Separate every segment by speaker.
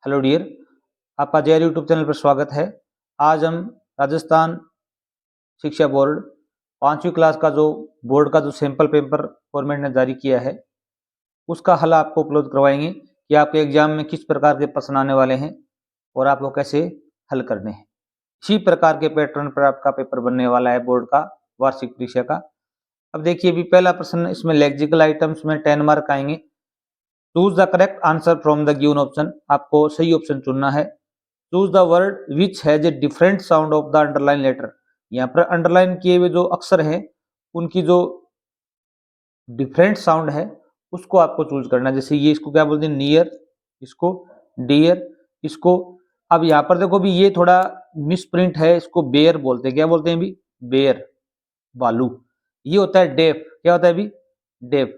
Speaker 1: Hello dear, आपका JR YouTube channel पर स्वागत है। आज हम राजस्थान शिक्षा बोर्ड 5वीं क्लास का जो बोर्ड का जो सैंपल पेपर गवर्नमेंट ने जारी किया है उसका हल आपको उपलब्ध करवाएंगे कि आपके एग्जाम में किस प्रकार के प्रश्न आने वाले हैं और आपको कैसे हल करने हैं। इसी प्रकार के पैटर्न पर आपका पेपर बनने वाला है बोर्ड का वार्षिक परीक्षा का। अब देखिए, अभी पहला प्रश्न इसमें लेक्सिकल आइटम्स में 10 मार्क आएंगे। Choose the correct answer from the given option, आपको सही ऑप्शन चुनना है। Choose the word which has a different sound of the underline letter, यहाँ पर अंडरलाइन किए हुए जो अक्षर हैं उनकी जो डिफरेंट साउंड है उसको आपको चूज करना है। जैसे ये इसको क्या बोलते हैं, नियर, इसको डियर, इसको अब यहाँ पर देखो भी ये थोड़ा मिस प्रिंट है, इसको बेयर बोलते हैं। क्या बोलते हैं अभी? बेयर, बालू। ये होता है डेफ, क्या होता है अभी? डेफ।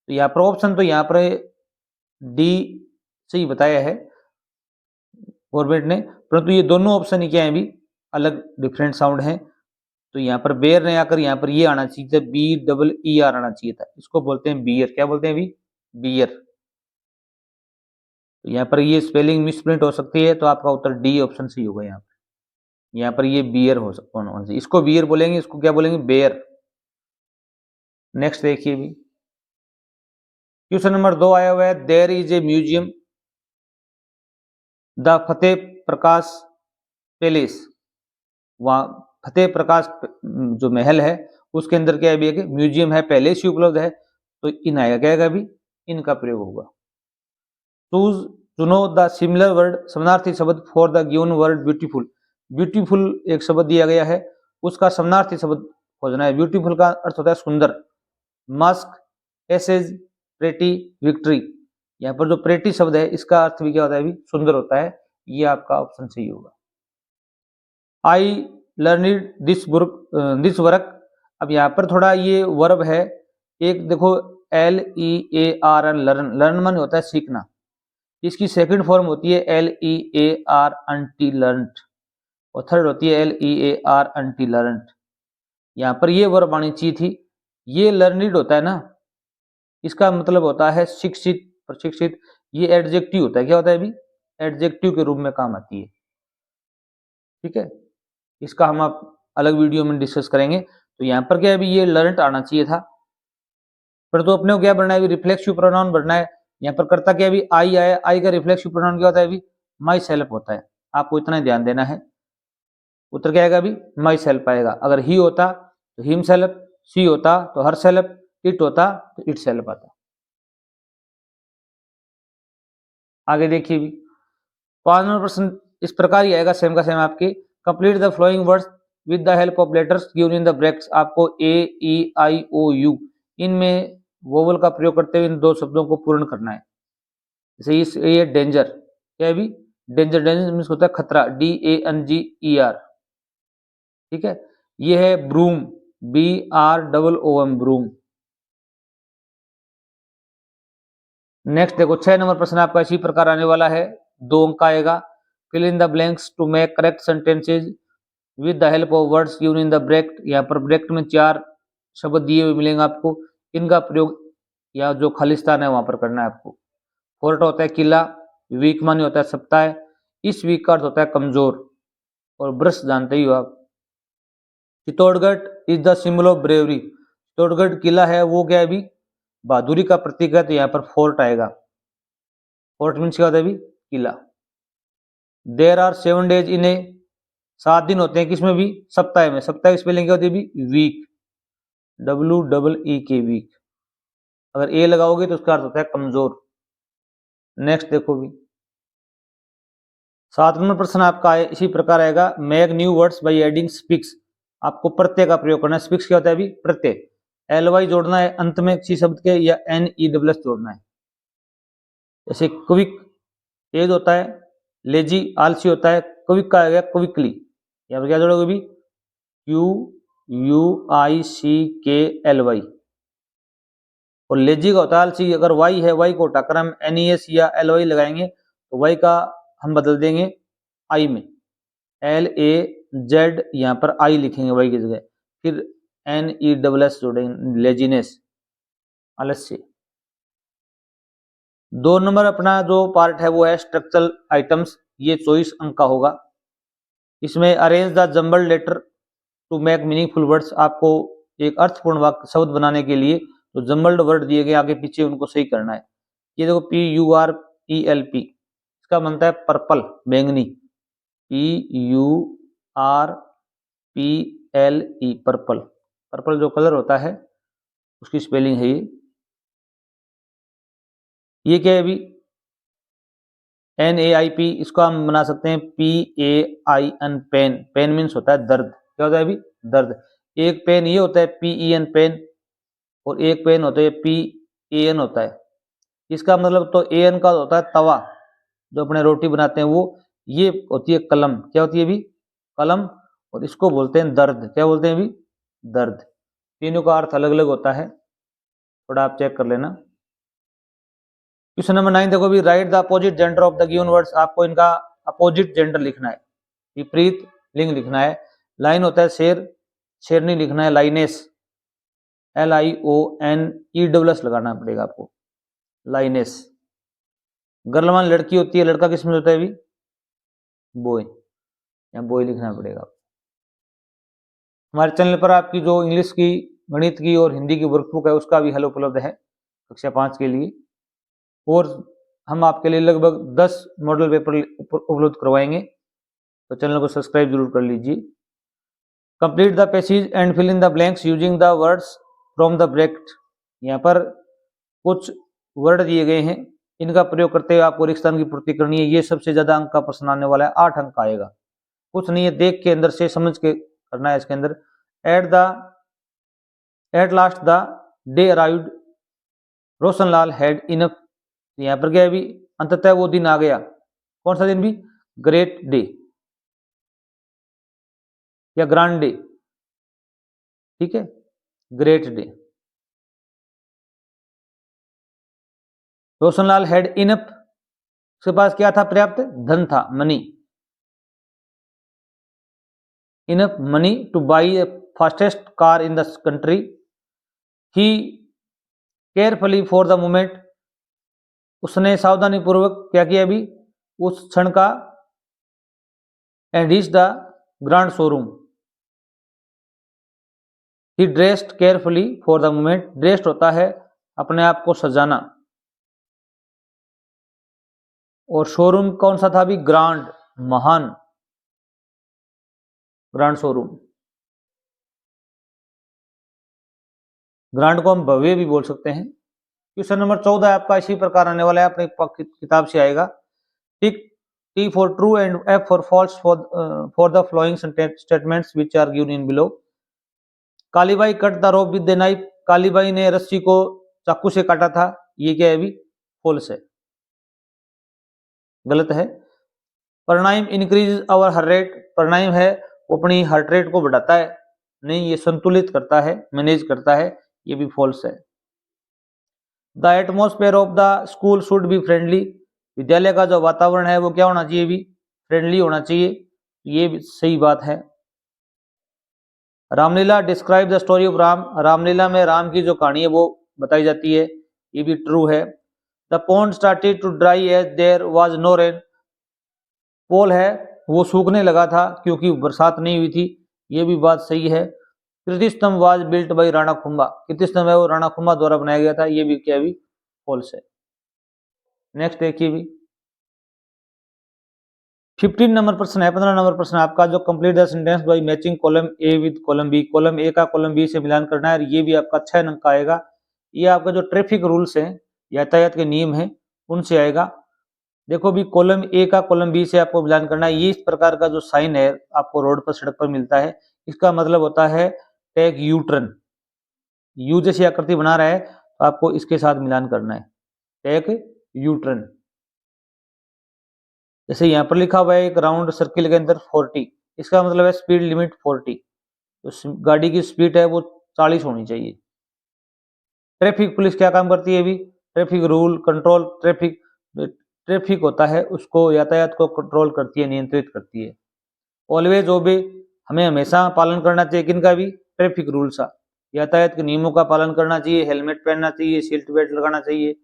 Speaker 1: तो यहाँ पर ऑप्शन तो यहाँ पर डी सही बताया है गवर्नमेंट ने, परंतु ये दोनों ऑप्शन ही क्या है अभी अलग डिफरेंट साउंड है। तो यहाँ पर बेयर ने आकर यहाँ पर ये आना चाहिए था, BEER आना चाहिए था। इसको बोलते हैं बियर। क्या बोलते हैं अभी? बियर। तो यहाँ पर ये स्पेलिंग मिसप्रिंट हो सकती है, तो आपका उत्तर डी ऑप्शन सही होगा। यहाँ पर ये बियर हो सकता है, इसको बियर बोलेंगे, इसको क्या बोलेंगे? बेयर। नेक्स्ट देखिए भी क्वेश्चन नंबर 2 आया हुआ है, there is a museum the Fateh Prakash palace. वहाँ फतेह प्रकाश जो महल है उसके अंदर क्या है, एक म्यूजियम है, पैलेस ही उपलब्ध है। तो इन आएगा, क्या आएगा अभी? इनका प्रयोग होगा। चूज चुनो द सिमिलर वर्ड, समानार्थी शब्द for the given word beautiful. Beautiful एक शब्द दिया गया है, उसका समानार्थी शब्द खोजना है। ब्यूटीफुल का अर्थ होता है सुंदर। Musk, essays, pretty, victory. यहाँ पर जो प्रेटी शब्द है इसका अर्थ भी क्या होता है अभी? सुंदर होता है। ये आपका ऑप्शन सही होगा। आई लर्निड दिस वर्क। अब यहाँ पर थोड़ा ये वर्ब है, एक देखो LEARN, लर्न। लर्न मन होता है सीखना, इसकी सेकंड फॉर्म होती है LEARNT, लर्नड, और थर्ड होती है LEARNT, लर्नड। यहाँ पर ये वर्ब आनी चाहिए थी। ये लर्निड होता है ना, इसका मतलब होता है शिक्षित, प्रशिक्षित। ये एडजेक्टिव होता है, क्या होता है अभी? एडजेक्टिव के रूप में काम आती है। ठीक है, इसका हम आप अलग वीडियो में डिस्कस करेंगे। तो यहाँ पर क्या अभी ये लर्नड आना चाहिए था, पर तो अपने को क्या बनना है अभी? रिफ्लेक्सिव प्रोनाउन बनना है। यहाँ पर करता क्या अभी? आई आया, आई का रिफ्लेक्सिव प्रोनाउन क्या होता है अभी? माई सेल्फ होता है। आपको इतना ही ध्यान देना है। उत्तर क्या आएगा अभी? माई सेल्फ आएगा। अगर ही होता तो हिम सेल्फ, सी होता तो हर सेल्फ, इट होता तो इट सेल्फ आता। आगे देखिए भी 5 नंबर प्रश्न इस प्रकार ही आएगा, सेम का सेम आपके। Complete the flowing words with the help of letters given in the brackets. आपको AEIOU इनमें वोवल का प्रयोग करते हुए इन दो शब्दों को पूर्ण करना है। जैसे ये डेंजर, क्या है भी? डेंजर, डेंजर मीन्स होता है खतरा, DANGER। ठीक है, ये है ब्रूम, BROOM, ब्रूम। नेक्स्ट देखो 6 नंबर प्रश्न आपका इसी प्रकार आने वाला है, 2 अंक का आएगा। Fill in the blanks to make correct sentences with the help of words given in the bracket. यहाँ पर ब्रैकेट में 4 शब्द दिए हुए मिलेंगे आपको, इनका प्रयोग या जो खालिस्तान है वहां पर करना है आपको। फोर्ट होता है किला, वीक मानी होता है सप्ताह, इस वीक का अर्थ होता है कमजोर, और ब्रश जानते ही हो आप। Chittorgarh is the symbol of bravery. Chittorgarh किला है वो क्या है अभी? बहादुरी का प्रतीक है। तो यहाँ पर फोर्ट आएगा। फोर्ट मीन्स क्या होता है अभी? किला। देर आर 7 डेज इन ए, 7 दिन होते हैं किसमें भी? सप्ताह में। सप्ताह की स्पेलिंग क्या होती है अभी? Week, WEEK, week. अगर ए लगाओगे तो उसका अर्थ होता है कमजोर। नेक्स्ट देखो भी 7 नंबर प्रश्न आपका इसी प्रकार आएगा, make new words by adding speaks. आपको प्रत्यय का प्रयोग करना है। स्पिक्स क्या होता है अभी? प्रत्यय। LY जोड़ना है अंत में किसी शब्द के, या NESS जोड़ना है। जैसे क्विक तेज होता है, लेजी आलसी होता है, क्विक का आ गया क्विकली। यहाँ पर क्या जोड़ोगे अभी? QUICKLY। और लेजी का होता है आलसी। अगर वाई है, वाई को उठाकर हम NES या LY लगाएंगे तो वाई का हम बदल देंगे आई में, LAZ, यहाँ पर आई लिखेंगे वाई की जगह, फिर NESS जोड़ेंगे, लेजीनेस, आलस्य। 2 नंबर अपना जो पार्ट है वो है स्ट्रक्चरल आइटम्स, ये 24 अंक का होगा। इसमें arrange the jumbled letter to make meaningful words, आपको एक अर्थपूर्ण वाक्य शब्द बनाने के लिए तो जम्बल्ड वर्ड दिए गए आगे पीछे उनको सही करना है। ये देखो PURPLP, इसका बनता है पर्पल, बैंगनी, PURPLE, पर्पल। पर्पल जो कलर होता है उसकी स्पेलिंग है ये क्या है अभी NAIP, इसको हम बना सकते हैं PAIN, पेन। पेन मीन्स होता है दर्द, क्या होता है अभी दर्द। एक पेन ये होता है PEN, पेन, और एक पेन होता है PAN होता है। इसका मतलब तो AN का होता है तवा, जो अपने रोटी बनाते हैं वो। ये होती है कलम, क्या होती है अभी कलम, और इसको बोलते हैं दर्द, क्या बोलते हैं अभी दर्द। तीनों का अर्थ अलग अलग होता है, थोड़ा आप चेक कर लेना। क्वेश्चन नंबर 9 देखो भी, right the opposite gender of the given words, आपको इनका अपोजिट जेंडर लिखना है, विपरीत लिंग लिखना है। लाइन होता है शेर, शेरनी लिखना है लाइनेस, LIONESS लगाना पड़ेगा आपको, लाइनेस। गर्लमान लड़की होती है, लड़का किसमें होता है अभी बॉय, या बॉय लिखना पड़ेगा। हमारे चैनल पर आपकी जो इंग्लिश की, गणित की और हिंदी की वर्कबुक है उसका भी हल उपलब्ध है कक्षा 5 के लिए, और हम आपके लिए लगभग 10 मॉडल पेपर उपलब्ध करवाएंगे, तो चैनल को सब्सक्राइब जरूर कर लीजिए। Complete the passage and fill in the blanks using the words from the bracket, यहाँ पर कुछ वर्ड दिए गए हैं, इनका प्रयोग करते हुए आपको रिक्तस्थान की पूर्ति करनी है। ये सबसे ज्यादा अंक का प्रश्न आने वाला है, 8 अंक का आएगा। कुछ नहीं है, देख के अंदर से समझ के करना है। इसके अंदर at last the day arrived, Roshanlal had enough, यहाँ पर क्या है भी अंततः वो दिन आ गया। कौन सा दिन भी ग्रेट डे या ग्रांड डे, ठीक है great day. Roshanlal had enough, उसके पास क्या था पर्याप्त धन था, money, enough money two by A fastest car in the country. He carefully for the moment, उसने सावधानी पूर्वक क्या किया अभी उस क्षण का, and reach the grand showroom. He dressed carefully for the moment, dressed होता है अपने आप को सजाना, और शोरूम कौन सा था अभी ग्रांड, महान, ग्रांड शोरूम। ग्रांड को हम भव्य भी बोल सकते हैं। क्वेश्चन नंबर 14 आपका इसी प्रकार आने वाला है, अपनी किताब से आएगा। टिक T for true and F for false for the following statements which are given in below. Kalibai cut the rope with the knife, Kalibai ने रस्सी को चाकू से काटा था, ये क्या है अभी फॉल्स है, गलत है। प्राणायाम इंक्रीज आवर हार्ट रेट, प्राणायाम है वो अपनी हार्ट रेट को बढ़ाता है, नहीं ये संतुलित करता है, मैनेज करता है, ये भी फॉल्स है। The atmosphere of the school should be friendly, विद्यालय का जो वातावरण है वो क्या होना चाहिए भी फ्रेंडली होना चाहिए, ये भी सही बात है। Ramlila describe the story of Ram, Ramlila में राम की जो कहानी है वो बताई जाती है, ये भी ट्रू है। The pond started to dry as there was no rain, पोल है वो सूखने लगा था क्योंकि बरसात नहीं हुई थी, ये भी बात सही है। Kirtistambh was built by Rana Kumbha, Kirtistambh है वो राणा कुंभा द्वारा बनाया गया था, ये भी क्या भी फॉल्स है। नेक्स्ट देखिए भी 15 नंबर प्रश्न है, 15 नंबर प्रश्न आपका जो complete the sentence by matching column A with column B, column A का कॉलम बी से मिलान करना है, ये भी आपका 6 अंक का आएगा। ये आपका जो ट्रैफिक रूल्स हैं, यातायात के नियम हैं, उनसे आएगा। देखो भी कॉलम ए का कॉलम बी से आपको मिलान करना है। ये इस प्रकार का जो साइन है आपको रोड पर सड़क पर मिलता है, इसका मतलब होता है टेक यू टर्न, यू जैसी आकृति बना रहा है तो आपको इसके साथ मिलान करना है, टेक यू टर्न। जैसे यहाँ पर लिखा हुआ है एक राउंड सर्किल के अंदर 40, इसका मतलब है स्पीड लिमिट 40, तो गाड़ी की स्पीड है वो 40 होनी चाहिए। ट्रैफिक पुलिस क्या काम करती है अभी, ट्रैफिक रूल कंट्रोल, ट्रैफिक होता है उसको यातायात को कंट्रोल करती है, नियंत्रित करती है। ऑलवेज ओबे, हमें हमेशा पालन करना चाहिए किनका भी ट्रैफिक रूल्स का, यातायात के नियमों का पालन करना चाहिए, हेलमेट पहनना चाहिए, सीट बेल्ट लगाना चाहिए,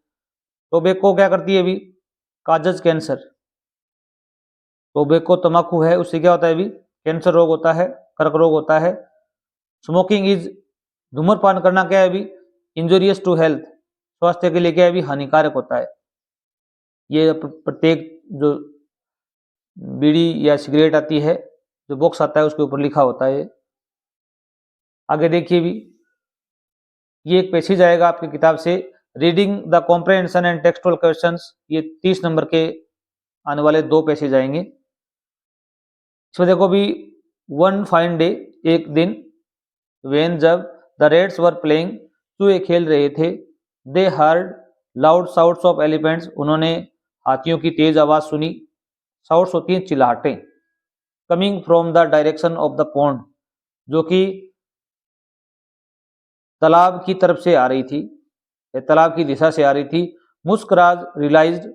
Speaker 1: टोबैको क्या करती है अभी, काजज कैंसर। टोबैको तंबाकू है, उससे क्या होता है अभी, कैंसर रोग होता है, कर्क रोग होता है। स्मोकिंग इज, धूम्रपान करना क्या है अभी, इंजूरियस टू हेल्थ, स्वास्थ्य के लिए क्या है अभी, हानिकारक होता है। ये प्रत्येक जो बीड़ी या सिगरेट आती है, जो बॉक्स आता है उसके ऊपर लिखा होता है। आगे देखिए भी, ये एक पैसेज आएगा आपकी किताब से, reading the comprehension and textual questions, ये 30 नंबर के आने वाले 2 पैसेज आएंगे। इसमें देखो भी, वन फाइन डे, एक दिन, वेन जब, द रेड्स वर प्लेइंग, चूहे खेल रहे थे, they heard loud shouts of elephants, उन्होंने हाथियों की तेज आवाज सुनी। साउट्स होती हैं चिल्लाहटें, coming from the direction of the pond, जो कि तालाब की तरफ से आ रही थी, तालाब की दिशा से आ रही थी। मुस्कराज रियलाइज्ड,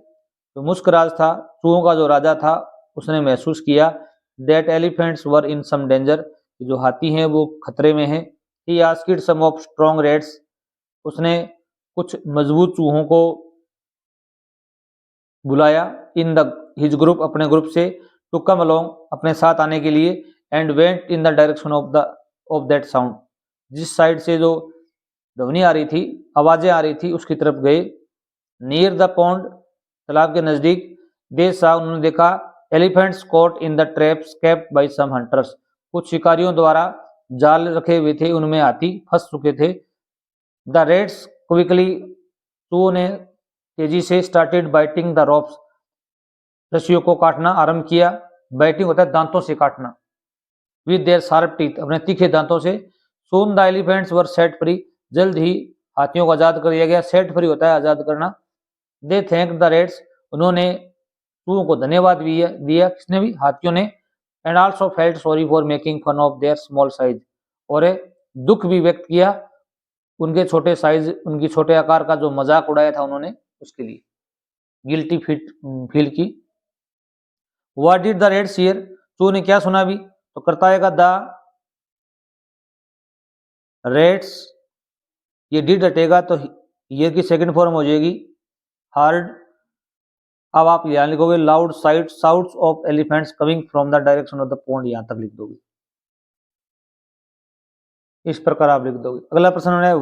Speaker 1: तो मुस्कराज था, चूहों का जो राजा था, उसने महसूस किया, that elephants were in some danger, जो हाथी हैं वो खतरे में हैं। He asked some of strong rats, उसने कुछ मजबूत चूहों को बुलाया, इन द हिज ग्रुप, अपने ग्रुप से, टू कम अलोंग, अपने साथ आने के लिए, and went in the direction of that sound, जिस साइड से जो ध्वनि आ रही थी, आवाजें आ रही थी, उसकी तरफ गए। नियर द पॉन्ड, तालाब के नजदीक, दे सा, उन्होंने देखा, elephants caught in the traps kept by some hunters, कुछ शिकारियों द्वारा जाल रखे हुए थे, उनमें हाथी फंस चुके थे। द रेड्स क्विकली, चूहों ने तेजी से, स्टार्टेड बाइटिंग द रोप्स, रस्सियों को काटना आरंभ किया। बाइटिंग होता है दांतों से काटना, विद देयर शार्प टीथ, अपने तीखे दांतों से। Soon the elephants were set free, जल्द ही हाथियों को आजाद कर दिया गया। सेट फ्री होता है आजाद करना। दे थैंक द रेड्स, उन्होंने चूहों को धन्यवाद भी दिया, किसने भी, हाथियों ने। And also felt sorry for making fun of their small size, और दुख भी व्यक्त किया उनके छोटे साइज, उनकी छोटे आकार का जो मजाक उड़ाया था उन्होंने, उसके लिए गिल्टी फील की। What did the Reds here, चूहों ने क्या सुना भी, तो करता है द रेड्स, ये डिड हटेगा तो ये की सेकंड फॉर्म हो जाएगी हार्ड। अब आप यहां लिखोगे loud side shouts of elephants coming from the direction of the pond, यहां तक लिख दोगे, इस प्रकार आप लिख दोगे। अगला प्रश्न है,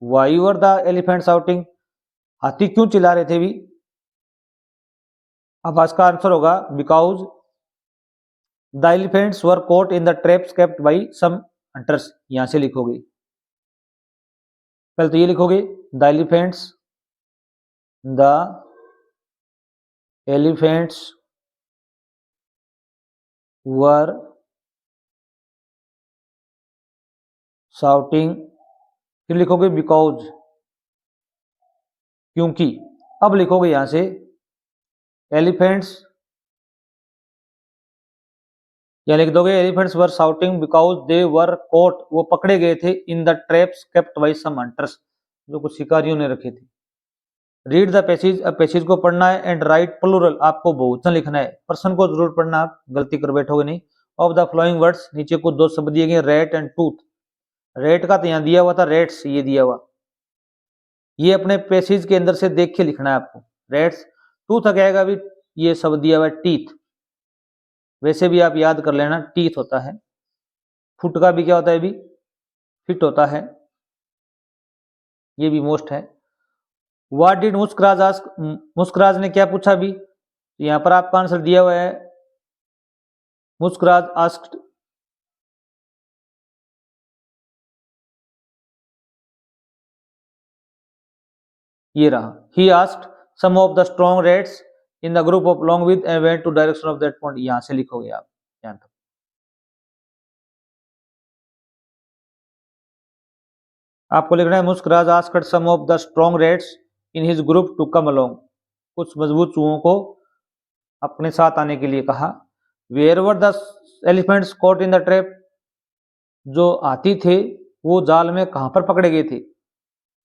Speaker 1: why were the elephant shouting, हाथी क्यों चिल्ला रहे थे भी। अब इसका आंसर होगा, because the elephants were caught in the traps kept by some hunters, यहां से लिखोगे। पहले तो ये लिखोगे, द एलिफेंट्स वर शाउटिंग, फिर लिखोगे बिकॉज, क्योंकि। अब लिखोगे यहां से एलिफेंट्स, या लिख दोगे elephants were shouting because they were caught, वो पकड़े गए थे, in the traps kept by some hunters, जो कुछ शिकारियों ने रखे थे। रीड द पैसेज, अब पैसेज को पढ़ना है, एंड राइट प्लूरल, आपको बहुवचन लिखना है, पर्सन को जरूर पढ़ना, आप गलती कर बैठोगे नहीं। ऑफ द फ्लोइंग वर्ड्स, नीचे कुछ 2 शब्द दिए गए, रेट एंड टूथ। रेट का तो यहाँ दिया हुआ था, रेट्स ये दिया हुआ, ये अपने पैसेज के अंदर से देख के लिखना है आपको, रेट्स। टूथ क्या आएगा अभी, ये शब्द दिया हुआ है टीथ, वैसे भी आप याद कर लेना, टीथ होता है। फुट का भी क्या होता है अभी, फिट होता है, ये भी मोस्ट है। व्हाट डिड मुस्कराज आस्क, मुस्कराज ने क्या पूछा भी, यहां पर आपका आंसर दिया हुआ है, मुस्कराज आस्क्ड, ये रहा, he asked some of the strong rats in the group of long with and went to direction of that point, यहां से लिखोगे आप, यहां तक। आपको लिखना है, Muskraj asked some of the strong rats in his group to come along, कुछ मजबूत चूहों को अपने साथ आने के लिए कहा। Where were the elephants caught in the trap, जो हाथी थे वो जाल में कहां पर पकड़े गए थे,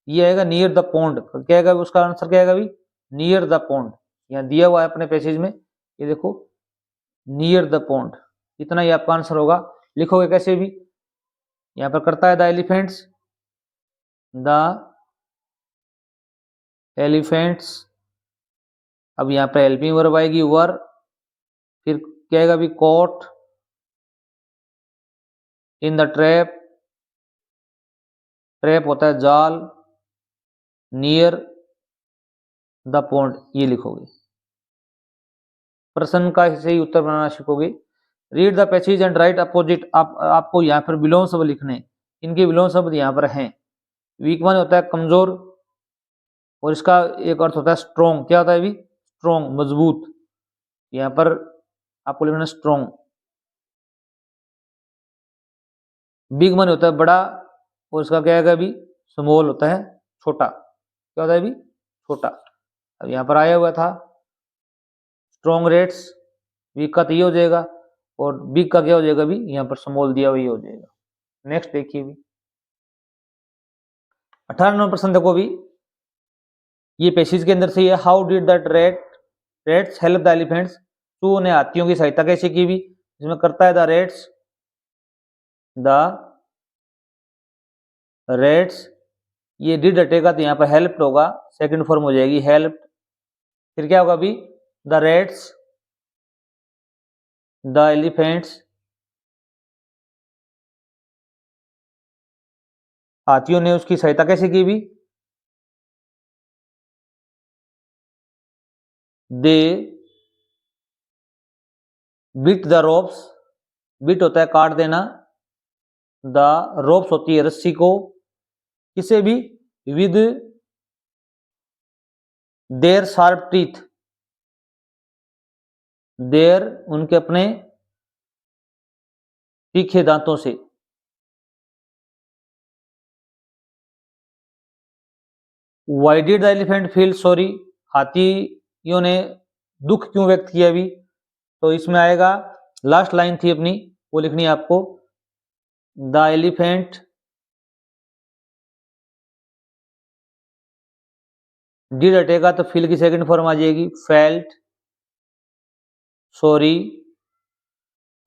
Speaker 1: ये आएगा नियर द पॉन्ड, क्या आएगा उसका आंसर, क्या आएगा भी, नियर द पॉन्ड, यहाँ दिया हुआ है अपने पैसेज में, ये देखो, नियर द पॉन्ड, इतना ही आपका आंसर होगा। लिखोगे कैसे भी, यहाँ पर करता है द एलिफेंट्स अब यहाँ पर हेल्पिंग वर्ब आएगी वर, फिर क्या आएगा अभी cot in the trap, trap होता है जाल, नियर द पॉन्ड, ये लिखोगे। प्रश्न का सही उत्तर बनाना सीखोगे। Read the passage and right opposite, आपको यहाँ पर विलोम शब्द लिखने, इनके विलोम शब्द यहाँ पर हैं। वीक वन होता है कमजोर, और इसका एक अर्थ होता है स्ट्रोंग। क्या होता है अभी? स्ट्रोंग, मजबूत। यहाँ पर आपको लिखना स्ट्रोंग। बिग मन होता है बड़ा, और इसका क्या है अभी? स्मॉल होता है छोटा। क्या होता है अभी? छोटा। अब यहाँ पर आया हुआ था स्ट्रोंग रेट्स, वीक का तो ये हो जाएगा, और बिग का क्या हो जाएगा अभी? यहाँ पर स्मॉल दिया हुआ ये हो जाएगा। नेक्स्ट देखिए अभी 18 नंबर प्रश्न देखो अभी, ये पैसेज के अंदर से ये how did that rates help the elephants, चूहों ने हाथियों की सहायता कैसे की भी? इसमें करता है द रेट्स, ये डिड हटेगा तो यहाँ पर हेल्प्ड होगा, सेकंड फॉर्म हो जाएगी हेल्प्ड। फिर क्या होगा अभी? द रेट्स द एलिफेंट्स, हाथियों ने उसकी सहायता कैसे की भी? दे बिट द रोप्स, बिट होता है काट देना, द रोप्स होती है रस्सी को, किसे भी? With their sharp teeth, there उनके अपने तीखे दांतों से। Why did the elephant feel sorry, हाथियों ने दुख क्यों व्यक्त किया अभी? तो इसमें आएगा लास्ट लाइन थी अपनी, वो लिखनी है आपको, द एलिफेंट डिड हटेगा तो फील की सेकंड फॉर्म आ जाएगी फेल्ट सॉरी।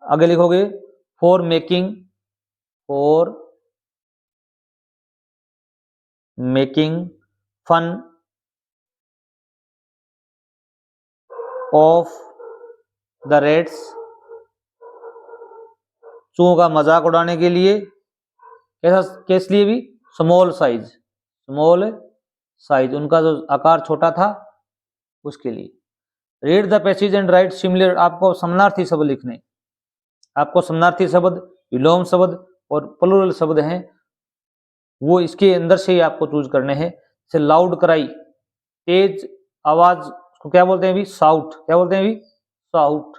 Speaker 1: आगे लिखोगे for making fun of the rats, चूहों का मजाक उड़ाने के लिए। कैसा, किस लिए भी? स्मॉल साइज, उनका जो आकार छोटा था उसके लिए। Read the passage and right similar, आपको समानार्थी शब्द लिखने, आपको समानार्थी शब्द, विलोम शब्द और प्लूरल शब्द हैं, वो इसके अंदर से ही आपको चूज करने हैं। जैसे लाउड क्राई, तेज आवाज को क्या बोलते हैं अभी? साउट। क्या बोलते हैं अभी? साउट।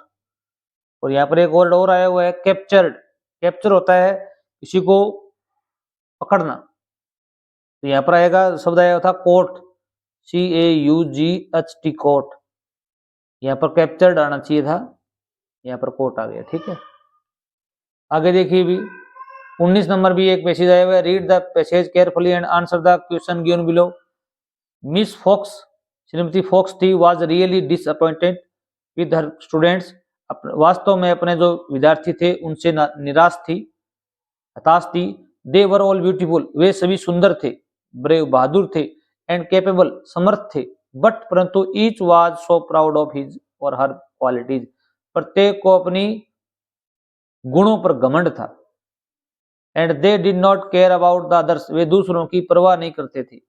Speaker 1: और यहाँ पर एक वर्ड और आया हुआ है कैप्चर्ड, कैप्चर होता है किसी को पकड़ना, तो यहाँ पर आएगा शब्द आया था कोट, CAUGHT कोट, यहाँ पर कैप्चर्ड आना चाहिए था, यहाँ पर कोट आ गया। ठीक है, आगे देखिए भी 19 नंबर भी एक पैसेज आया हुआ है, read the passage carefully and answer the question given below. Miss fox, श्रीमती फॉक्स थी, was really disappointed with her students, वास्तव में अपने जो विद्यार्थी थे उनसे निराश थी, हताश थी। दे वर ऑल ब्यूटीफुल, वे सभी सुंदर थे, ब्रेव बहादुर थे, एंड कैपेबल समर्थ थे, बट परंतु each was so proud of his और हर क्वालिटीज, प्रत्येक को अपनी गुणों पर घमंड था। And they did not care about the others, वे दूसरों की परवाह नहीं करते थे।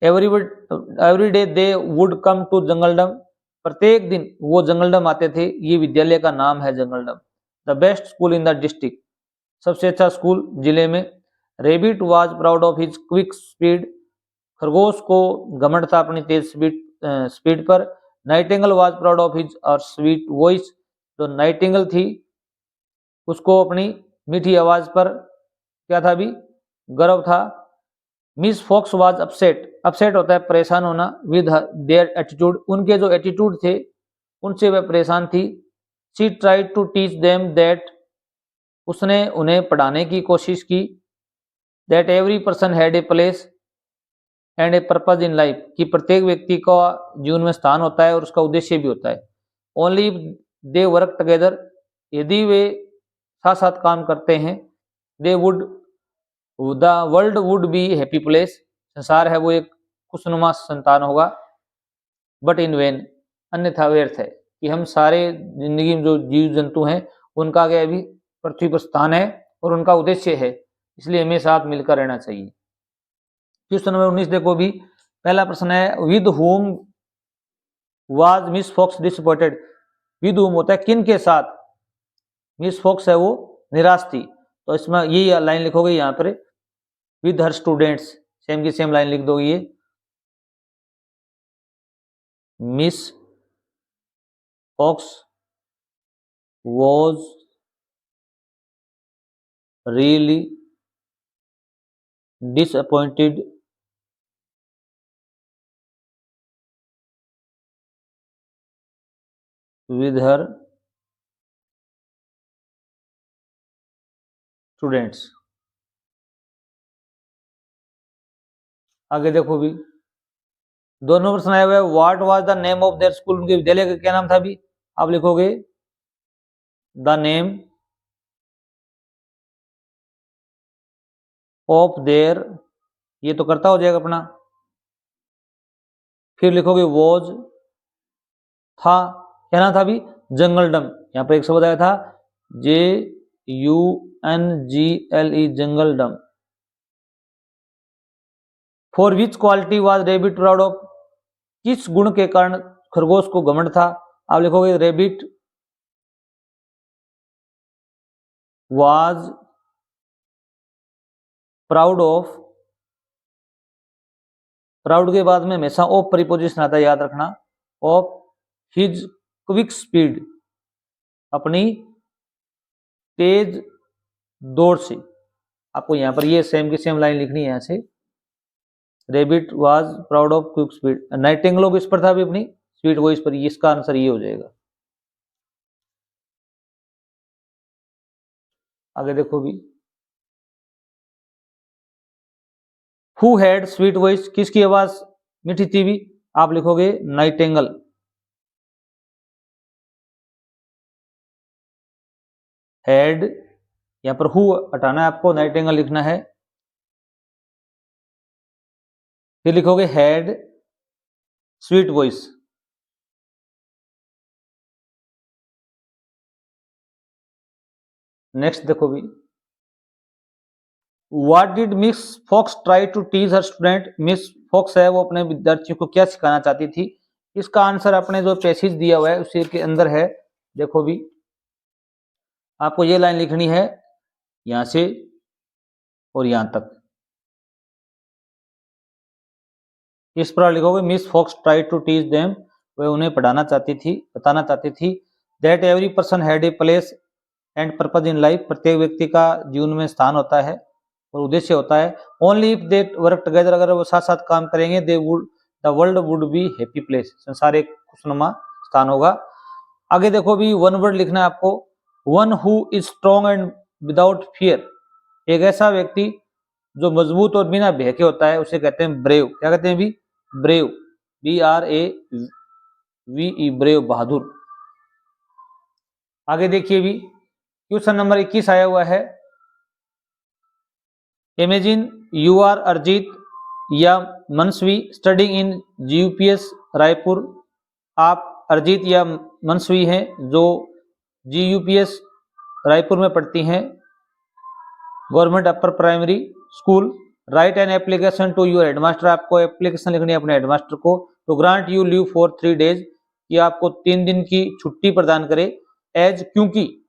Speaker 1: Every day they would come to Jungledom, प्रत्येक दिन वो जंगलडम आते थे, ये विद्यालय का नाम है Jungledom. The best school in the district, सबसे अच्छा स्कूल जिले में। Rabbit was proud of his quick speed, खरगोश को घमंड था अपनी तेज स्पीड पर। Nightingale was proud of his और स्वीट वॉइस, जो नाइटिंगल थी उसको अपनी मीठी आवाज पर क्या था भी? गर्व था। Miss Fox was upset, upset होता है परेशान होना, विद देयर एटीट्यूड, उनके जो एटीट्यूड थे उनसे वह परेशान थी। She tried to teach them that, उसने उन्हें पढ़ाने की कोशिश की, that every person had a place and a purpose in life, कि प्रत्येक व्यक्ति का जीवन में स्थान होता है और उसका उद्देश्य भी होता है। ओनली दे वर्क टुगेदर, यदि वे साथ साथ काम करते हैं, they would the world would be happy place, संसार है वो एक खुशनुमा संतान होगा। बट इन वेन, अन्यथा व्यर्थ है, कि हम सारे जिंदगी में जो जीव जंतु हैं उनका क्या अभी पृथ्वी पर स्थान है और उनका उद्देश्य है, इसलिए हमें साथ मिलकर रहना चाहिए। क्वेश्चन नंबर 19 देखो भी, पहला प्रश्न है with whom was Miss Fox disappointed. With whom होता है किन के साथ, मिस फॉक्स है वो निराश थी, तो इसमें ये लाइन लिखोगे यहाँ पर विद हर स्टूडेंट्स, सेम की सेम लाइन लिख दोगे ये, Miss Fox was really disappointed with her students। आगे देखो भी, दोनों प्रश्न आए हुए, what was the name of their school, उनके विद्यालय का क्या नाम था भी, आप लिखोगे द नेम ऑफ देयर, ये तो करता हो जाएगा अपना, फिर लिखोगे वॉज, था, क्या नाम था भी, जंगलडम। यहाँ पर एक शब्द आया था JUNGLE, Jungledom. For which quality was rabbit proud of, किस गुण के कारण खरगोश को घमंड था, आप लिखोगे rebate was proud of, proud के बाद में हमेशा ऑफ प्रीपोजिशन आता है, याद रखना, ऑफ हिज क्विक स्पीड, अपनी तेज दौड़ से। आपको यहां पर ये सेम की सेम लाइन लिखनी है, यहां से rebate was proud of quick speed, Nightingale किस पर था भी, अपनी स्वीट वॉइस पर, इसका आंसर ये हो जाएगा। आगे देखो भी, हु हैड स्वीट वॉइस, किसकी आवाज मीठी थी भी, आप लिखोगे नाइटिंगेल। हैड, यहां पर हु हटाना है आपको, नाइटिंगेल लिखना है, फिर लिखोगे हैड स्वीट वॉइस। नेक्स्ट देखो भी, what did Miss Fox try to tease her student, Miss Fox है वो अपने विद्यार्थियों को क्या सिखाना चाहती थी, इसका आंसर अपने जो पैसेज दिया हुआ है उसी के अंदर है। देखो भी, आपको ये लाइन लिखनी है यहां से और यहां तक, इस पर लिखोगे Miss Fox try to teach them, वह उन्हें पढ़ाना चाहती थी, बताना चाहती थी, that every person had a place and purpose in life, प्रत्येक व्यक्ति का जीवन में स्थान होता है और उद्देश्य होता है, only if they work together, अगर वो साथ साथ काम करेंगे, they would the world would be happy place, संसार एक खुशनुमा स्थान होगा। आगे देखो भी, वन वर्ड लिखना है आपको, one who is strong and without fear, एक ऐसा व्यक्ति जो मजबूत और बिना भय के होता है उसे कहते हैं ब्रेव, क्या कहते हैं भी, ब्रेव, BRAVE, ब्रेव, बहादुर। आगे देखिए भी, क्वेश्चन नंबर 21 आया हुआ है, इमेजिन यू आर अरिजीत या मनस्वी स्टडिंग इन GUPS रायपुर, आप अरिजीत या मनस्वी हैं जो GUPS रायपुर में पढ़ती हैं, government upper primary school, write an application to your headmaster, आपको एप्लीकेशन लिखनी है अपने हेडमास्टर को, to grant you leave for 3 days, कि आपको 3 दिन की छुट्टी प्रदान करे, एज, क्योंकि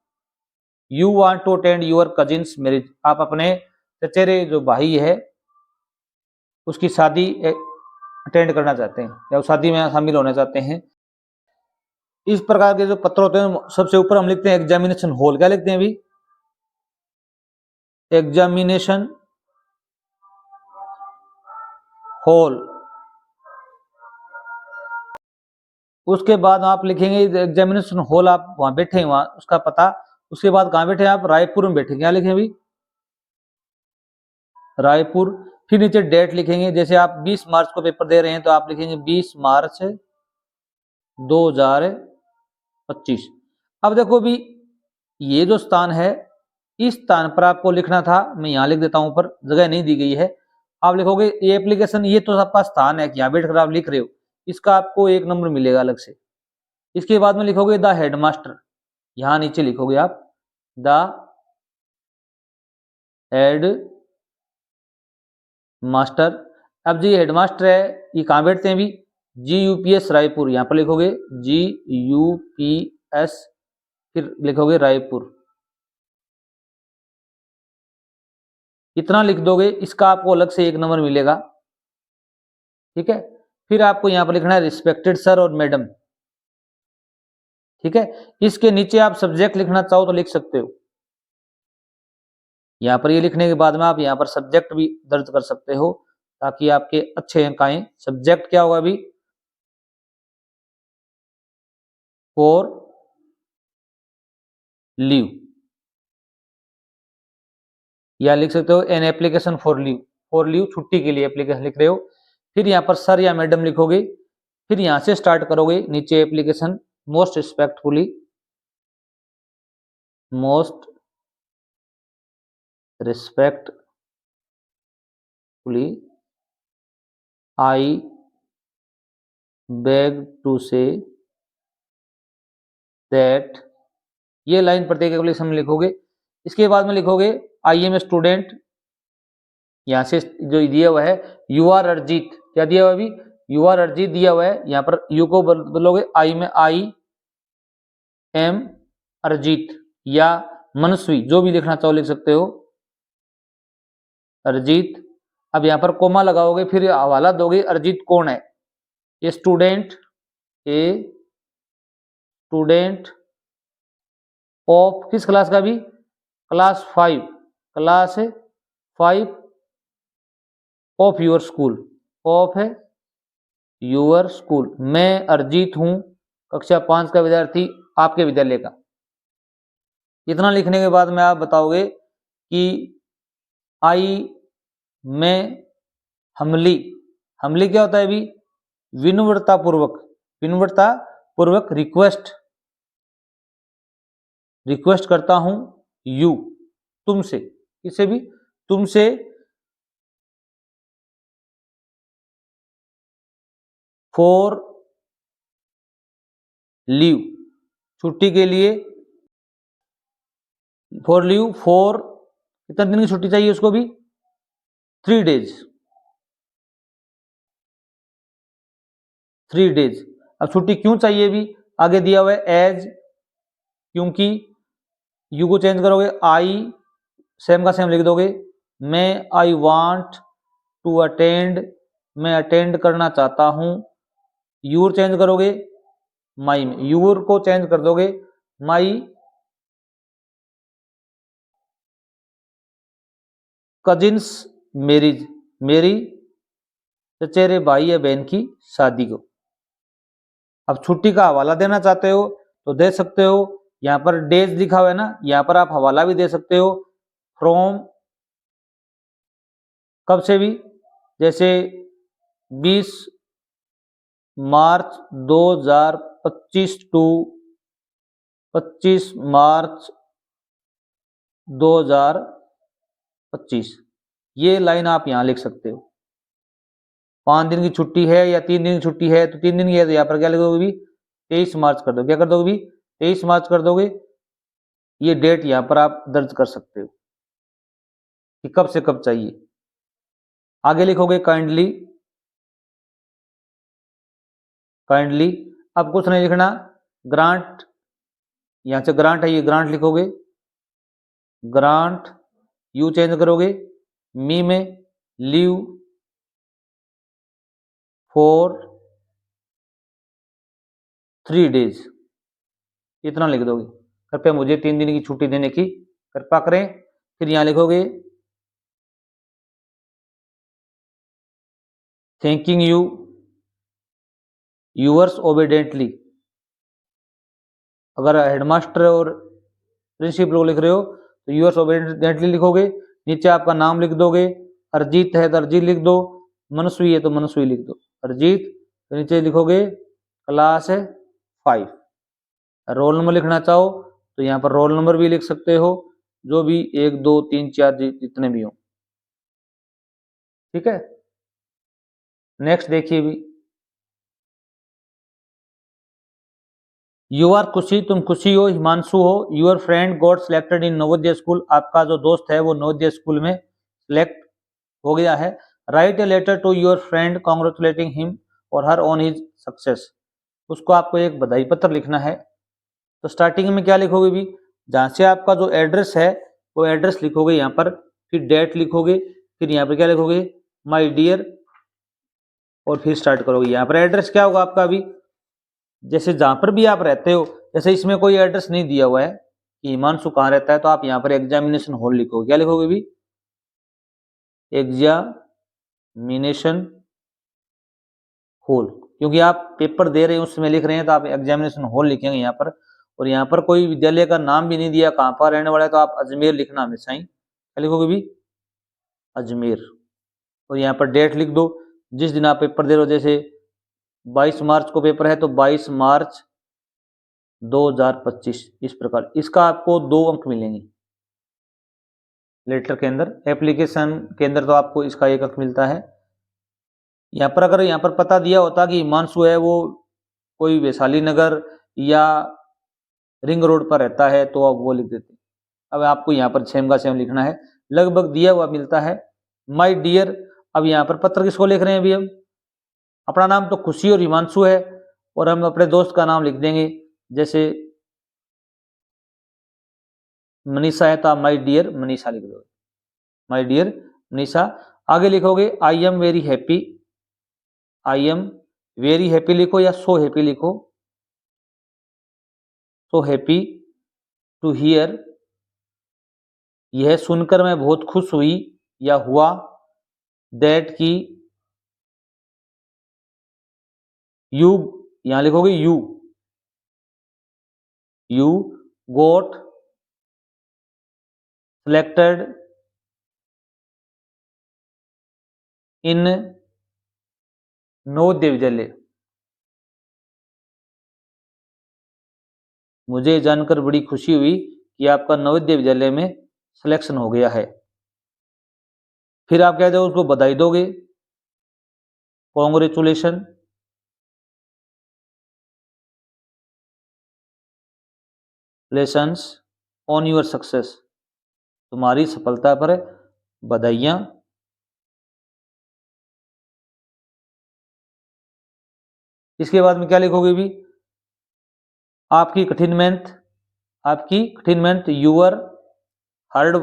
Speaker 1: you want to attend your cousin's marriage, आप अपने चचेरे जो भाई है उसकी शादी अटेंड करना चाहते हैं या उस शादी में शामिल होना चाहते हैं। इस प्रकार के जो पत्र होते हैं सबसे ऊपर हम लिखते हैं एग्जामिनेशन हॉल, क्या लिखते हैं अभी, एग्जामिनेशन हॉल। उसके बाद आप लिखेंगे एग्जामिनेशन हॉल, आप वहां बैठे हैं, वहां उसका पता, उसके बाद कहां बैठे हैं आप, रायपुर में बैठे, क्या लिखें अभी, रायपुर, फिर नीचे डेट लिखेंगे, जैसे आप 20 मार्च को पेपर दे रहे हैं तो आप लिखेंगे 20 मार्च 2025। अब देखो भी, ये जो स्थान है इस स्थान पर आपको लिखना था, मैं यहां लिख देता हूं, पर जगह नहीं दी गई है, आप लिखोगे ये एप्लीकेशन, ये तो आपका स्थान है कि यहां बैठकर आप लिख रहे हो, इसका आपको 1 नंबर मिलेगा अलग से। इसके बाद में लिखोगे द हेडमास्टर, यहां नीचे लिखोगे आप द हेड मास्टर। अब जी हेडमास्टर है, ये कहाँ बैठते हैं? भी GUPS रायपुर, यहाँ पर लिखोगे GUPS, फिर लिखोगे रायपुर, इतना लिख दोगे, इसका आपको अलग से 1 नंबर मिलेगा। ठीक है, फिर आपको यहाँ पर लिखना है रिस्पेक्टेड सर और मैडम। ठीक है, इसके नीचे आप सब्जेक्ट लिखना चाहो तो लिख सकते हो। यहाँ पर ये लिखने के बाद में आप यहाँ पर सब्जेक्ट भी दर्ज कर सकते हो ताकि आपके अच्छे अंक आए। सब्जेक्ट क्या होगा अभी? फॉर लीव, या लिख सकते हो an application for leave, for leave छुट्टी के लिए एप्लीकेशन लिख रहे हो। फिर यहाँ पर सर या मैडम लिखोगे, फिर यहाँ से स्टार्ट करोगे, नीचे application most respectfully, most respectfully I beg to say that, ये लाइन प्रत्येक एप्लीकेशन में लिखोगे। इसके बाद में लिखोगे आई एम ए स्टूडेंट, यहाँ से जो दिया हुआ है यू आर अरजीत, क्या दिया हुआ है अभी? यू आर अरजीत दिया हुआ है, यहाँ पर यू को बदलोगे आई में आई एम अरजीत, या मनस्वी, जो भी लिखना चाहो लिख सकते हो, अरजीत। अब यहाँ पर कोमा लगाओगे, फिर हवाला दोगे अरजीत कौन है? ए स्टूडेंट ऑफ, किस क्लास का? भी class 5, class 5 of your school, of है योर स्कूल। मैं अरजीत हूं, कक्षा 5 का विद्यार्थी आपके विद्यालय का। इतना लिखने के बाद में आप बताओगे कि आई में हमली, हमली क्या होता है? अभी विनम्रता पूर्वक रिक्वेस्ट करता हूं यू, तुमसे, किसे भी? तुमसे फॉर लीव, छुट्टी के लिए, फॉर लीव, फॉर कितने दिन की छुट्टी चाहिए उसको? भी 3 डेज, 3 डेज। अब छुट्टी क्यों चाहिए? भी आगे दिया हुआ है एज, क्योंकि, यू को चेंज करोगे आई, सेम का सेम लिख दोगे। मैं आई वांट टू अटेंड, मैं अटेंड करना चाहता हूं। यूर चेंज करोगे माई में, यूर को चेंज कर दोगे माई कजिन्स मैरिज, मेरी चचेरे भाई या बहन की शादी को। अब छुट्टी का हवाला देना चाहते हो तो दे सकते हो, यहाँ पर डेज लिखा हुआ है ना, यहाँ पर आप हवाला भी दे सकते हो फ्रॉम, कब से भी? जैसे 20 मार्च 2025 टू 25 मार्च 2025, ये लाइन आप यहां लिख सकते हो। 5 दिन की छुट्टी है या 3 दिन की छुट्टी है तो 3 दिन की है तो यहाँ पर क्या लिख दोगे? भी 23 मार्च कर दो, क्या कर दोगे? भी 23 मार्च कर दोगे। ये डेट यहाँ पर आप दर्ज कर सकते हो कि कब से कब चाहिए। आगे लिखोगे काइंडली, काइंडली। अब कुछ नहीं लिखना, ग्रांट, यहां से ग्रांट है, ये ग्रांट लिखोगे, ग्रांट, यू चेंज करोगे मी में, लीव फॉर 3 डेज, इतना लिख दोगे। कृपया मुझे 3 दिन की छुट्टी देने की कृपा करें। फिर यहां लिखोगे थैंकिंग यू यूअर्स ओबीडेंटली। अगर हेडमास्टर और प्रिंसिपल लिख रहे हो तो यूअर्स ओबीडेंटली लिखोगे। नीचे आपका नाम लिख दोगे, अरजीत है तो अरजीत लिख दो, मनस्वी है तो मनस्वी लिख दो, अरजीत। तो नीचे लिखोगे क्लास 5। रोल नंबर लिखना चाहो तो यहाँ पर रोल नंबर भी लिख सकते हो, जो भी 1 2 3 4 जितने भी हो। ठीक है, नेक्स्ट देखिए भी यू आर खुशी, तुम खुशी हो, हिमांशु हो। Your friend got selected in Navodaya school, आपका जो दोस्त है वो नवोदय स्कूल में सिलेक्ट हो गया है। Write a letter to your friend congratulating him और हर ऑन हिज सक्सेस, उसको आपको एक बधाई पत्र लिखना है। तो स्टार्टिंग में क्या लिखोगे भी, जहाँ से आपका जो एड्रेस है वो एड्रेस लिखोगे यहाँ पर, फिर डेट लिखोगे, फिर यहाँ पर क्या लिखोगे, माय डियर, और फिर स्टार्ट करोगे। यहाँ पर एड्रेस क्या होगा आपका अभी, जैसे जहाँ पर भी आप रहते हो, जैसे इसमें कोई एड्रेस नहीं दिया हुआ है कि हिमांशु कहाँ रहता है, तो आप यहाँ पर एग्जामिनेशन हॉल लिखोगे। क्या लिखोगे भी, एग्जामिनेशन हॉल, क्योंकि आप पेपर दे रहे हैं उसमें लिख रहे हैं तो आप एग्जामिनेशन हॉल लिखेंगे यहाँ पर। और यहाँ पर कोई विद्यालय का नाम भी नहीं दिया, कहाँ पर रहने वाला है, तो आप अजमेर लिखना हमेशा ही। क्या लिखोगे भी, अजमेर। और यहाँ पर डेट लिख दो, जिस दिन आप पेपर दे रहे हो, जैसे 22 मार्च को पेपर है तो 22 मार्च 2025, इस प्रकार। इसका आपको 2 अंक मिलेंगे लेटर के अंदर। एप्लीकेशन के अंदर तो आपको इसका 1 अंक मिलता है। यहाँ पर अगर यहाँ पर पता दिया होता कि हिमांशु है वो कोई वैशाली नगर या रिंग रोड पर रहता है तो आप वो लिख देते। अब आपको यहाँ पर सेम का सेम लिखना है, लगभग दिया हुआ मिलता है। माय डियर, अब यहाँ पर पत्र किसको लिख रहे हैं अभी हम, अपना नाम तो खुशी और हिमांशु है, और हम अपने दोस्त का नाम लिख देंगे, जैसे मनीषा है तो आप माय डियर मनीषा लिख दोगे, माय डियर मनीषा। आगे लिखोगे I am very happy, I am very happy लिखो या सो हैप्पी लिखो, सो हैप्पी टू हियर, यह सुनकर मैं बहुत खुश हुई या हुआ, दैट की, यू, यहां लिखोगे you got selected in Navodaya Vidyalaya, मुझे जानकर बड़ी खुशी हुई कि आपका नवोदय विद्यालय में सिलेक्शन हो गया है। फिर आप क्या दोगे, उसको बधाई दोगे, congratulation, lessons on your success, तुम्हारी सफलता पर बधाइयां। इसके बाद में क्या लिखोगे भी, आपकी कठिन मेहनत, आपकी कठिन मेहनत, यूअर हार्ड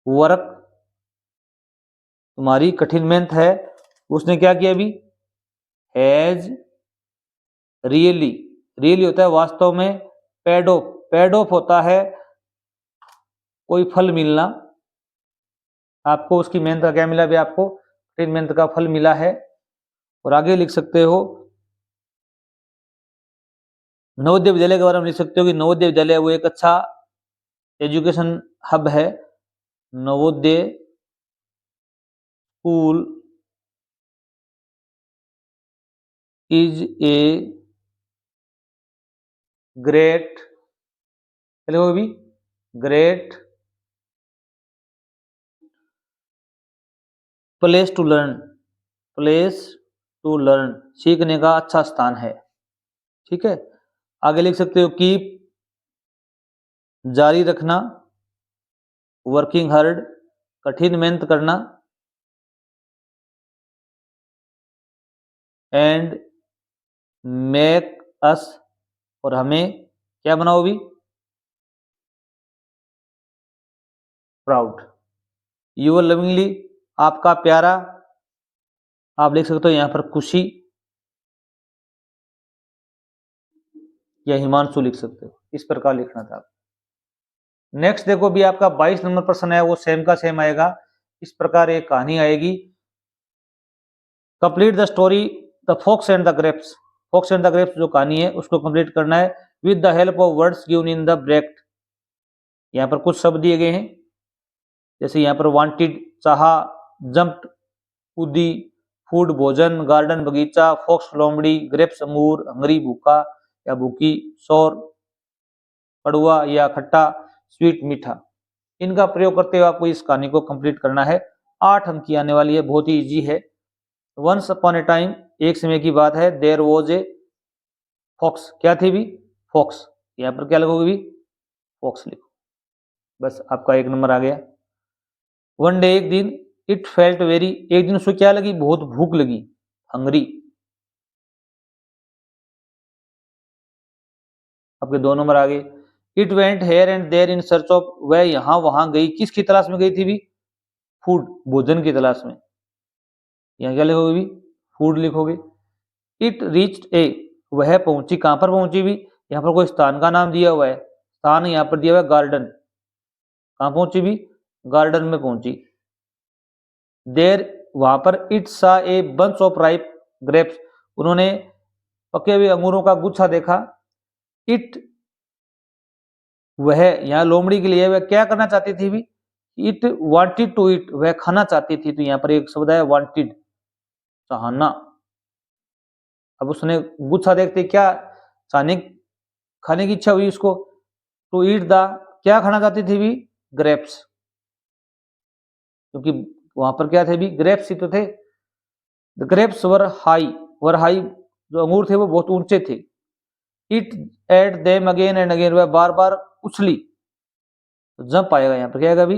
Speaker 1: वर्क, तुम्हारी कठिन मेहनत है, उसने क्या किया अभी, हैज रियली, रियली होता है वास्तव में, पेड ऑफ, पेड ऑफ होता है कोई फल मिलना, आपको उसकी मेहनत का क्या मिला भी, आपको कठिन मेहनत का फल मिला है। और आगे लिख सकते हो नवोदय विद्यालय के बारे में, लिख सकते हो कि नवोदय विद्यालय वो एक अच्छा एजुकेशन हब है, Navodaya school is a great, चलो भी great place to learn, place to learn, सीखने का अच्छा स्थान है। ठीक है, आगे लिख सकते हो कीप, जारी रखना, वर्किंग हार्ड, कठिन मेहनत करना, एंड मेक अस, और हमें क्या बनाओ भी, प्राउड। यूर लविंगली, आपका प्यारा, आप लिख सकते हो यहाँ पर खुशी या हिमांशु लिख सकते हो, इस प्रकार लिखना था। नेक्स्ट देखो भी आपका 22 नंबर प्रश्न है वो सेम का सेम आएगा, इस प्रकार एक कहानी आएगी, complete the story the fox and the grapes, fox and the grapes जो कहानी है उसको कंप्लीट करना है with the help of words given in the bracket. यहाँ पर कुछ शब्द दिए गए हैं, जैसे यहाँ पर वांटेड चाहा, जंप्ड कूदी, फूड भोजन, गार्डन बगीचा, फॉक्स लोमड़ी, ग्रेप्स अंगूर, हंगरी भूखा या भूखी, शोर कड़वा या खट्टा, स्वीट मीठा। इनका प्रयोग करते हुए आपको इस कहानी को कंप्लीट करना है। 8 अंक की आने वाली है, बहुत ही इजी है। वंस अपॉन ए टाइम, एक समय की बात है, देयर वॉज ए फॉक्स क्या थी भी, फॉक्स, यहाँ पर क्या लगोगे भी, फॉक्स लिखो। बस आपका 1 नंबर आ गया। वन डे, एक दिन, इट फेल्ट वेरी, एक दिन उसको क्या लगी, बहुत भूख लगी, हंगरी। आपके 2 नंबर आ गए। It went here and there in search of, वह यहां वहां गई, किसकी तलाश में गई थी भी, फूड, भोजन की तलाश में। यहाँ क्या लिखोगे भी, फूड लिखोगे। इट रीच्ड ए, वह पहुंची, कहां पर पहुंची भी, यहाँ पर कोई स्थान का नाम दिया हुआ है, स्थान यहाँ पर दिया हुआ है गार्डन, कहां पहुंची भी, गार्डन में पहुंची। देर, वहां पर इट सा a bunch of ripe grapes, उन्होंने पके हुए अंगूरों का गुच्छा देखा। इट, वह, यहाँ लोमड़ी के लिए वह क्या करना चाहती थी भी, इट वांटेड टू इट, वह खाना चाहती थी, तो यहाँ पर एक शब्द है वांटेड, चाहना। अब उसने गुच्छा देखते क्या चाहने, खाने की इच्छा हुई उसको, टू ईट द, क्या खाना चाहती थी भी, ग्रेप्स, क्योंकि वहां पर क्या थे भी, ग्रेप्स ही तो थे। द ग्रेप्स वर हाई, जो अंगूर थे वो बहुत ऊंचे थे। It at them again and again, वह बार बार उछली, जंप आएगा यहाँ पर, क्या आएगा भी,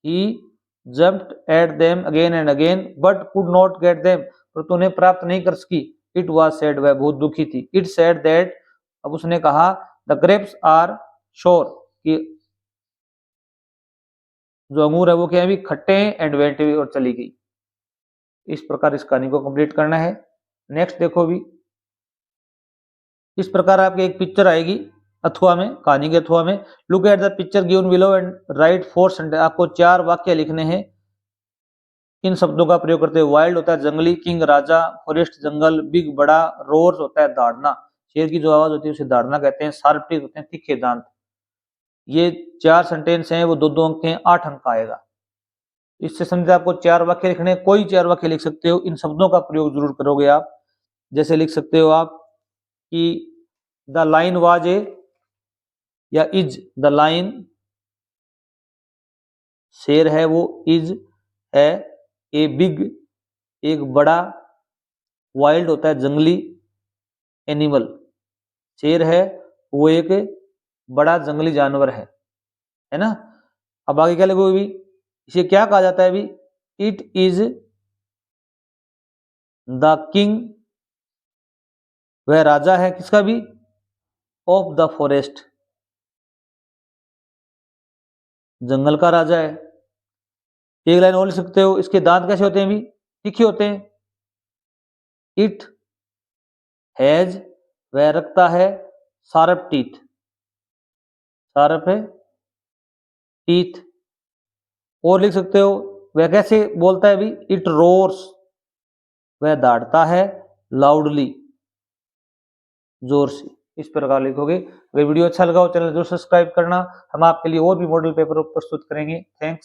Speaker 1: ही jumped at them again and again but could not get them, पर तो उन्हें प्राप्त नहीं कर सकी। It was sad, वह बहुत दुखी थी। It said that, अब उसने कहा, the grapes are sour, कि जो अंगूर है वो क्या है भी, खट्टे हैं, and went away, और चली गई। इस प्रकार इस कहानी को कंप्लीट करना है। नेक्स्ट देखो भी, इस प्रकार आपकी एक पिक्चर आएगी अथवा में, कहानी के अथवा में। Look at the picture given below and right 4 sentence, आपको 4 वाक्य लिखने हैं इन शब्दों का प्रयोग करते हुए। वाइल्ड होता है जंगली, किंग राजा, फॉरेस्ट जंगल, बिग बड़ा, रोर्स होता है दौड़ना, शेर की जो आवाज होती है उसे दौड़ना कहते हैं, शार्प टीथ होते हैं तीखे दांत। ये 4 सेंटेंस हैं, वो 2-2 अंक हैं, 8 अंक आएगा। इससे समझे आपको 4 वाक्य लिखने, कोई 4 वाक्य लिख सकते हो, इन शब्दों का प्रयोग जरूर करोगे आप। जैसे लिख सकते हो आप कि द लाइन वाज ए, या इज द लाइन, शेर है वो, इज है, ए बिग, एक बड़ा, वाइल्ड होता है जंगली, एनिमल, शेर है वो एक बड़ा जंगली जानवर है ना। अब आगे क्या लिखोगे भी, इसे क्या कहा जाता है भी, इट इज द किंग, वह राजा है किसका भी, ऑफ द फॉरेस्ट, जंगल का राजा है। एक लाइन और लिख सकते हो, इसके दांत कैसे होते हैं भी, तीखे होते हैं। इट हैज, वह रखता है, शार्प टीथ, शार्प है टीथ। और लिख सकते हो, वह कैसे बोलता है भी, इट रोर्स, वह दौड़ता है, लाउडली, जोर से। इस प्रकार लिखोगे। अगर वीडियो अच्छा लगा हो चैनल जरूर सब्सक्राइब करना, हम आपके लिए और भी मॉडल पेपर प्रस्तुत करेंगे। थैंक्स।